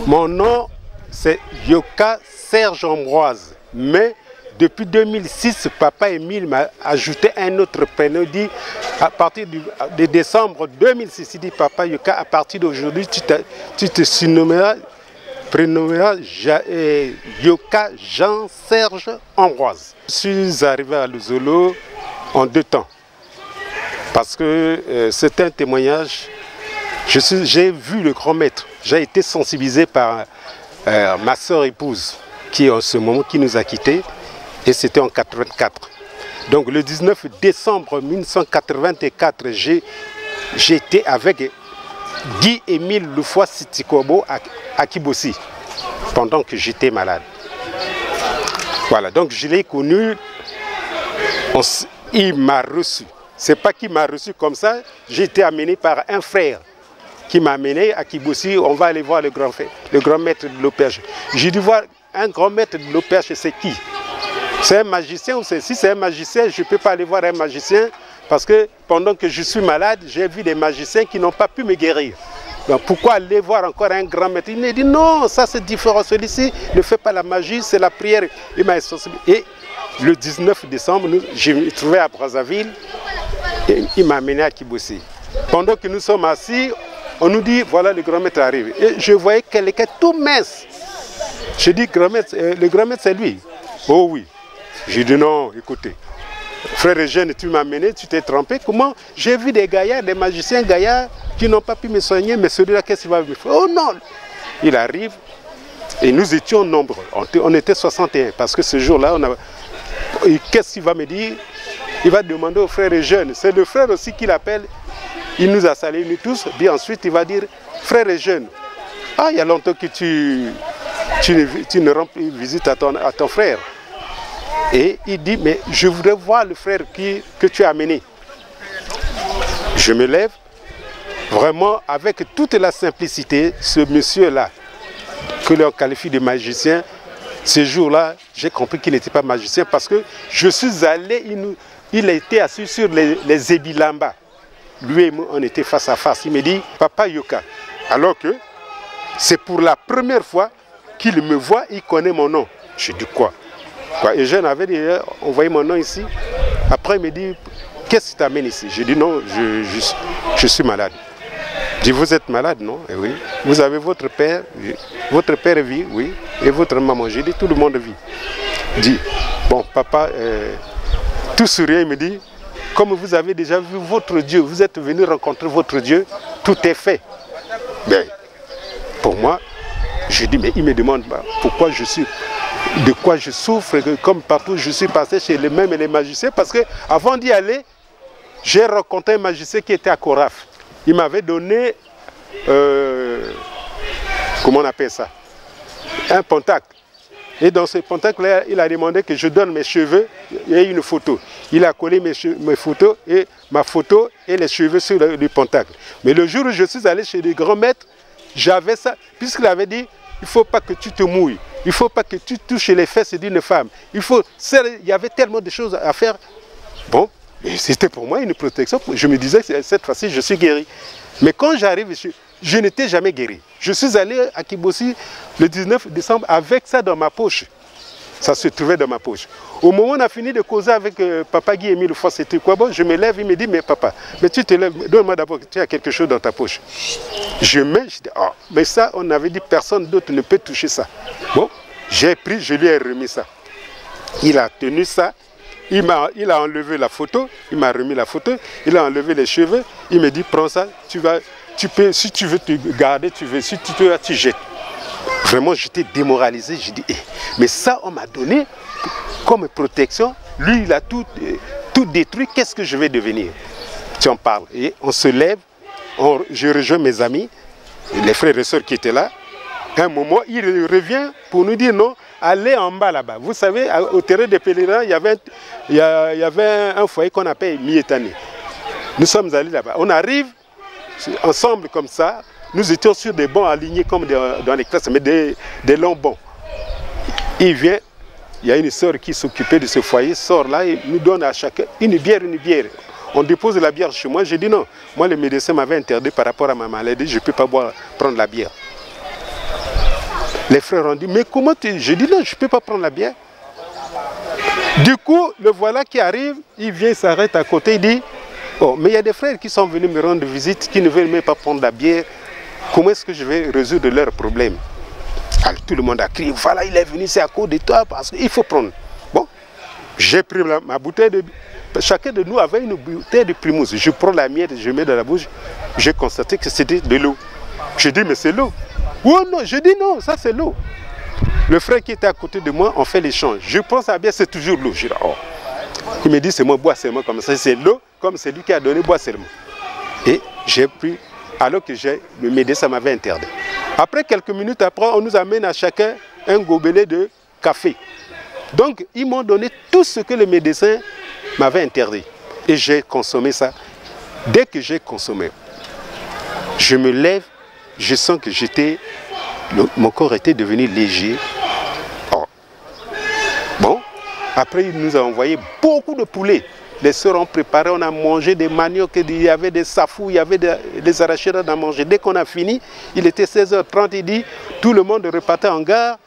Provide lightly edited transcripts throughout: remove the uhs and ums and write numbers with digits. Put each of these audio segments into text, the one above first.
Mon nom, c'est Yoka Serge Ambroise. Mais depuis 2006, papa Émile m'a ajouté un autre prénom. Il dit, à partir de décembre 2006, il dit, papa Yoka, à partir d'aujourd'hui, tu te surnommeras, prénommeras Yoka Jean-Serge Ambroise. Je suis arrivé à Luzolo en 2 temps. Parce que c'est un témoignage. J'ai vu le grand maître. J'ai été sensibilisé par ma soeur épouse, qui en ce moment qui nous a quittés. Et c'était en 84. Donc le 19 décembre 1984, j'étais avec Guy-Émile Loufoy Sitikobo à Kibossi, pendant que j'étais malade. Voilà, donc je l'ai connu, il m'a reçu. C'est pas qu'il m'a reçu comme ça, j'ai été amené par un frère qui m'a amené à Kibossi. On va aller voir le grand maître de l'auberge. J'ai dû voir un grand maître de l'auberge, c'est qui? C'est un magicien ou si c'est un magicien, je ne peux pas aller voir un magicien parce que pendant que je suis malade, j'ai vu des magiciens qui n'ont pas pu me guérir. Donc pourquoi aller voir encore un grand maître? Il m'a dit non, ça c'est différent, celui-ci ne fait pas la magie, c'est la prière. Il m'a et le 19 décembre, je me trouvais à Brazzaville et il m'a amené à Kibossi. Pendant que nous sommes assis, on nous dit voilà le grand maître arrive. Et je voyais qu'elle était tout mince. Je dis le grand maître c'est lui. Oh oui. J'ai dit non, écoutez, frère Eugène, tu m'as amené, tu t'es trompé. Comment? J'ai vu des gaillards, des magiciens gaillards qui n'ont pas pu me soigner, mais celui-là, qu'est-ce qu'il va me faire? Oh non! Il arrive et nous étions nombreux. On était 61 parce que ce jour-là, qu'est-ce qu'il va me dire? Il va demander au frère Eugène. C'est le frère aussi qui l'appelle. Il nous a salués, nous tous. Puis ensuite, il va dire, frère Eugène, ah, il y a longtemps que tu ne rends plus visite à ton frère. Et il dit, mais je voudrais voir le frère que tu as amené. Je me lève, vraiment avec toute la simplicité, ce monsieur-là, que l'on qualifie de magicien, ce jour-là, j'ai compris qu'il n'était pas magicien parce que je suis allé, il était assis sur les ébilambas. Lui et moi, on était face à face. Il me dit, papa Yoka, alors que c'est pour la première fois qu'il me voit, il connaît mon nom. Je dis quoi? Et je n'avais déjà envoyé mon nom ici. Après, il me dit, qu'est-ce qui t'amène ici? Je dis non, je suis malade. Je dis, vous êtes malade, non? Et oui. Vous avez votre père vit, oui. Et votre maman, j'ai dit, tout le monde vit. Je dis, bon, papa, tout souriant, il me dit, comme vous avez déjà vu votre Dieu, vous êtes venu rencontrer votre Dieu, tout est fait. Mais pour moi, je dis, mais il me demande pourquoi de quoi je souffre, comme partout je suis passé chez les mêmes et les magiciens, parce qu'avant d'y aller, j'ai rencontré un magicien qui était à Coraf. Il m'avait donné, comment on appelle ça, un pentacle. Et dans ce pentacle-là, il a demandé que je donne mes cheveux et une photo. Il a collé mes photos et ma photo et les cheveux sur le pentacle. Mais le jour où je suis allé chez les grands maîtres, j'avais ça, puisqu'il avait dit, il ne faut pas que tu te mouilles. Il ne faut pas que tu touches les fesses d'une femme. Il y avait tellement de choses à faire. Bon, c'était pour moi une protection. Je me disais que cette fois-ci, je suis guéri. Mais quand j'arrive, je n'étais jamais guéri. Je suis allé à Kibossi le 19 décembre avec ça dans ma poche. Ça se trouvait dans ma poche. Au moment où on a fini de causer avec papa Guy-Émile Loufoy, c'était quoi? Bon, je me lève, il me dit, mais papa, mais tu te lèves, donne-moi d'abord, tu as quelque chose dans ta poche. Je mets, je dis, oh, mais ça, on avait dit, personne d'autre ne peut toucher ça. Bon, j'ai pris, je lui ai remis ça. Il a tenu ça, il a enlevé la photo, il m'a remis la photo, il a enlevé les cheveux, il me dit, prends ça, si tu veux te garder, si tu veux, tu jettes. Vraiment, j'étais démoralisé. J'ai dit, mais ça, on m'a donné comme protection. Lui, il a tout détruit. Qu'est-ce que je vais devenir? Tu en parles. Et on se lève, je rejoins mes amis, les frères et sœurs qui étaient là. À un moment, il revient pour nous dire non, allez en bas là-bas. Vous savez, au terrain des pèlerins, il y avait un foyer qu'on appelle Mietane. Nous sommes allés là-bas. On arrive ensemble comme ça. Nous étions sur des bancs alignés comme dans les classes, mais des longs bancs. Il vient, il y a une sœur qui s'occupait de ce foyer, sort là et nous donne à chacun une bière. On dépose la bière chez moi, j'ai dit non. Moi, le médecin m'avait interdit par rapport à ma maladie, je ne peux pas prendre la bière. Les frères ont dit, mais comment tu... Je dis non, je ne peux pas prendre la bière. Du coup, le voilà qui arrive, il vient, s'arrête à côté, il dit, oh, mais il y a des frères qui sont venus me rendre visite, qui ne veulent même pas prendre la bière. Comment est-ce que je vais résoudre leurs problèmes? Alors tout le monde a crié, voilà, il est venu, c'est à cause de toi, parce qu'il faut prendre. Bon, j'ai pris ma bouteille de... Chacun de nous avait une bouteille de Primus. Je prends la mienne, je mets dans la bouche. J'ai constaté que c'était de l'eau. Je dis, mais c'est l'eau. Oh non, je dis non, ça c'est l'eau. Le frère qui était à côté de moi, on fait l'échange. Je pense à bien, c'est toujours l'eau. Je dis, oh. Il me dit, c'est moi, bois seulement comme ça. C'est l'eau, comme c'est lui qui a donné, bois seulement. Et j'ai pris, alors que le médecin m'avait interdit. Après, quelques minutes après, on nous amène à chacun un gobelet de café. Donc, ils m'ont donné tout ce que le médecin m'avait interdit. Et j'ai consommé ça. Dès que j'ai consommé, je me lève, je sens que mon corps était devenu léger. Oh. Bon, après il nous a envoyé beaucoup de poulets. Les sœurs ont préparé, on a mangé des maniocs, il y avait des safous, il y avait des arachides à manger. Dès qu'on a fini, il était 16h30, il dit, tout le monde repartait en gare,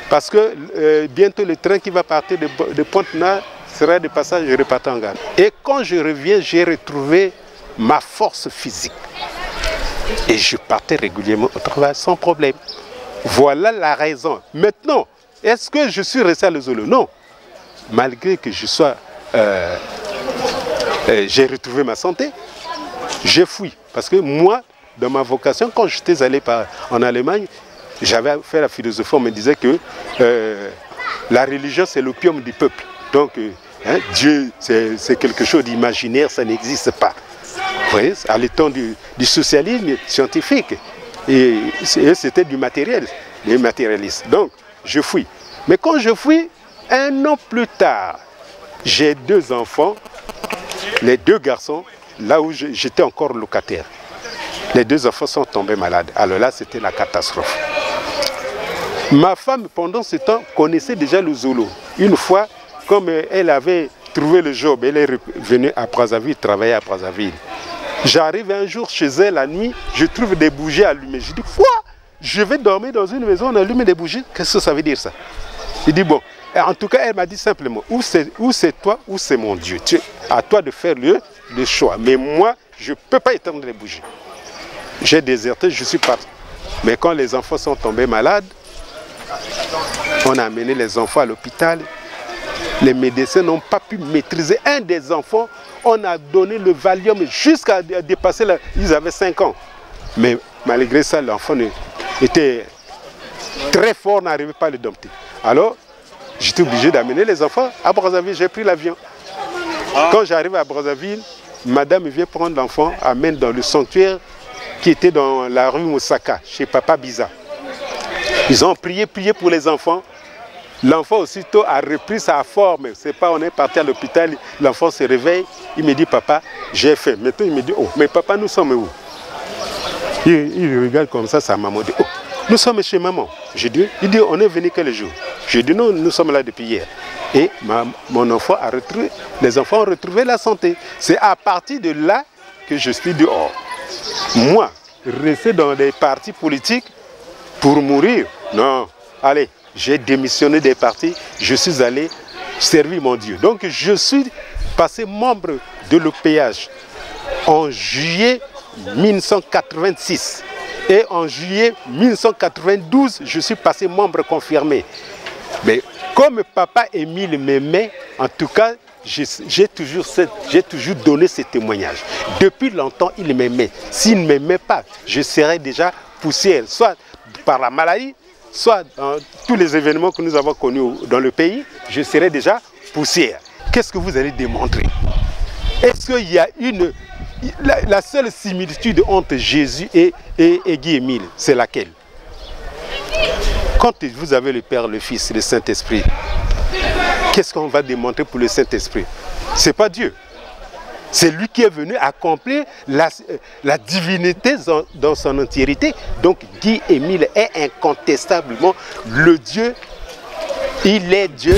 parce que bientôt le train qui va partir de Pointe-Noire sera de passage, je repartais en gare. Et quand je reviens, j'ai retrouvé ma force physique. Et je partais régulièrement au travail sans problème. Voilà la raison. Maintenant, est-ce que je suis resté à l'Ozolo? Non. Malgré que je sois... j'ai retrouvé ma santé, j'ai fui. Parce que moi, dans ma vocation, quand j'étais allé en Allemagne, j'avais fait la philosophie, on me disait que la religion, c'est l'opium du peuple. Donc, Dieu, c'est quelque chose d'imaginaire, ça n'existe pas. Vous voyez, à l'état du socialisme scientifique, et c'était du matériel, les matérialistes. Donc, je fuis. Mais quand je fuis, un an plus tard, j'ai 2 enfants, les 2 garçons, là où j'étais encore locataire. Les 2 enfants sont tombés malades. Alors là, c'était la catastrophe. Ma femme, pendant ce temps, connaissait déjà le Zolo. Une fois, comme elle avait trouvé le job, elle est venue à Brazzaville, travailler à Brazzaville. J'arrive un jour chez elle la nuit, je trouve des bougies allumées. Je dis, quoi? Je vais dormir dans une maison, on allume des bougies? Qu'est-ce que ça veut dire ça? Il dit, bon. En tout cas, elle m'a dit simplement, ou c'est toi, ou c'est mon Dieu. À toi de faire le choix. Mais moi, je ne peux pas éteindre les bougies. J'ai déserté, je suis parti. Mais quand les enfants sont tombés malades, on a amené les enfants à l'hôpital. Les médecins n'ont pas pu maîtriser un des enfants. On a donné le Valium jusqu'à dépasser, ils avaient 5 ans. Mais malgré ça, l'enfant était très fort, n'arrivait pas à le dompter. Alors, j'étais obligé d'amener les enfants à Brazzaville, j'ai pris l'avion. Quand j'arrive à Brazzaville, madame vient prendre l'enfant, amène dans le sanctuaire qui était dans la rue Moussaka, chez Papa Biza. Ils ont prié pour les enfants. L'enfant aussitôt a repris sa forme. C'est pas, on est parti à l'hôpital, l'enfant se réveille, il me dit, papa, j'ai faim. Maintenant, il me dit, oh, mais papa, nous sommes où? Il regarde comme ça, sa maman dit, oh, nous sommes chez maman. Il dit, on est venu quel jour? Je dis, non, nous sommes là depuis hier. Et mon enfant a retrouvé, les enfants ont retrouvé la santé. C'est à partir de là que je suis dit, oh, moi, rester dans des partis politiques pour mourir, non, allez. J'ai démissionné des partis, je suis allé servir mon Dieu. Donc je suis passé membre de l'OPH en juillet 1986. Et en juillet 1992, je suis passé membre confirmé. Mais comme papa Émile m'aimait, en tout cas, j'ai toujours donné ce témoignage. Depuis longtemps, il m'aimait. S'il ne m'aimait pas, je serais déjà poussière, soit par la maladie, soit dans tous les événements que nous avons connus dans le pays, je serai déjà poussière. Qu'est-ce que vous allez démontrer? Est-ce qu'il y a la seule similitude entre Jésus et Guy Émile, c'est laquelle? Quand vous avez le Père, le Fils et le Saint-Esprit, qu'est-ce qu'on va démontrer pour le Saint-Esprit? Ce n'est pas Dieu. C'est lui qui est venu accomplir la divinité dans son entièreté. Donc Guy Émile est incontestablement le Dieu. Il est Dieu.